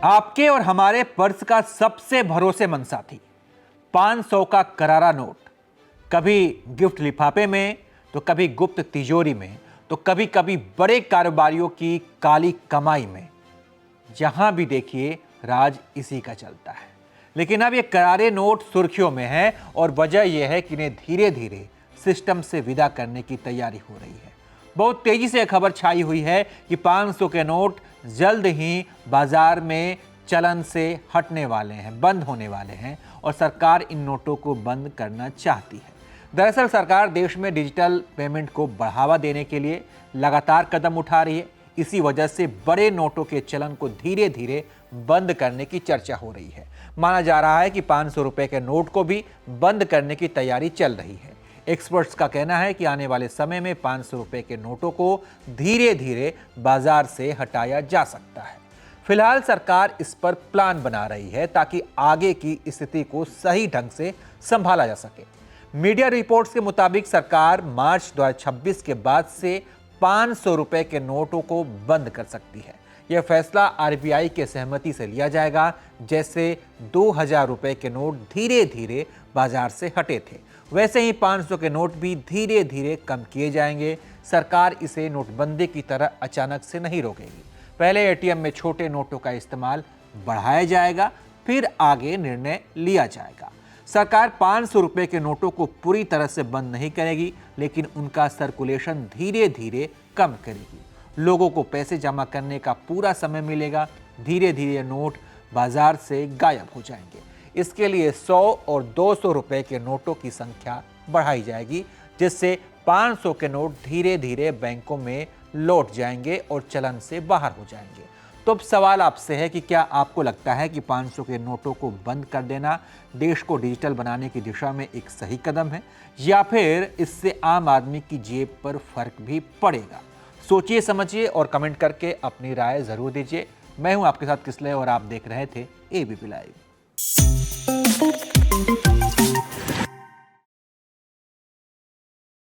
आपके और हमारे पर्स का सबसे भरोसेमंद साथी 500 का करारा नोट, कभी गिफ्ट लिफाफे में तो कभी गुप्त तिजोरी में तो कभी कभी बड़े कारोबारियों की काली कमाई में। जहां भी देखिए राज इसी का चलता है। लेकिन अब ये करारे नोट सुर्खियों में है और वजह यह है कि इन्हें धीरे धीरे सिस्टम से विदा करने की तैयारी हो रही है। बहुत तेजी से खबर छाई हुई है कि 500 के नोट जल्द ही बाजार में चलन से हटने वाले हैं, बंद होने वाले हैं और सरकार इन नोटों को बंद करना चाहती है। दरअसल सरकार देश में डिजिटल पेमेंट को बढ़ावा देने के लिए लगातार कदम उठा रही है। इसी वजह से बड़े नोटों के चलन को धीरे धीरे बंद करने की चर्चा हो रही है। माना जा रहा है कि 500 रुपए के नोट को भी बंद करने की तैयारी चल रही है। एक्सपर्ट्स का कहना है कि आने वाले समय में 500 रुपए के नोटों को धीरे धीरे बाजार से हटाया जा सकता है। फिलहाल सरकार इस पर प्लान बना रही है ताकि आगे की स्थिति को सही ढंग से संभाला जा सके। मीडिया रिपोर्ट्स के मुताबिक सरकार मार्च 2026 के बाद से 500 रुपए के नोटों को बंद कर सकती है। यह फैसला आरबीआई के सहमति से लिया जाएगा। जैसे 2000 रुपए के नोट धीरे धीरे बाजार से हटे थे, वैसे ही 500 के नोट भी धीरे धीरे कम किए जाएंगे। सरकार इसे नोटबंदी की तरह अचानक से नहीं रोकेगी। पहले एटीएम में छोटे नोटों का इस्तेमाल बढ़ाया जाएगा, फिर आगे निर्णय लिया जाएगा। सरकार 500 रुपए के नोटों को पूरी तरह से बंद नहीं करेगी, लेकिन उनका सर्कुलेशन धीरे धीरे कम करेगी। लोगों को पैसे जमा करने का पूरा समय मिलेगा। धीरे धीरे नोट बाजार से गायब हो जाएंगे। इसके लिए 100 और 200 रुपए के नोटों की संख्या बढ़ाई जाएगी, जिससे 500 के नोट धीरे धीरे बैंकों में लौट जाएंगे और चलन से बाहर हो जाएंगे। तो अब सवाल आपसे है कि क्या आपको लगता है कि 500 के नोटों को बंद कर देना देश को डिजिटल बनाने की दिशा में एक सही कदम है, या फिर इससे आम आदमी की जेब पर फर्क भी पड़ेगा? सोचिए, समझिए और कमेंट करके अपनी राय जरूर दीजिए। मैं हूं आपके साथ किसले और आप देख रहे थे एबीपी लाइव।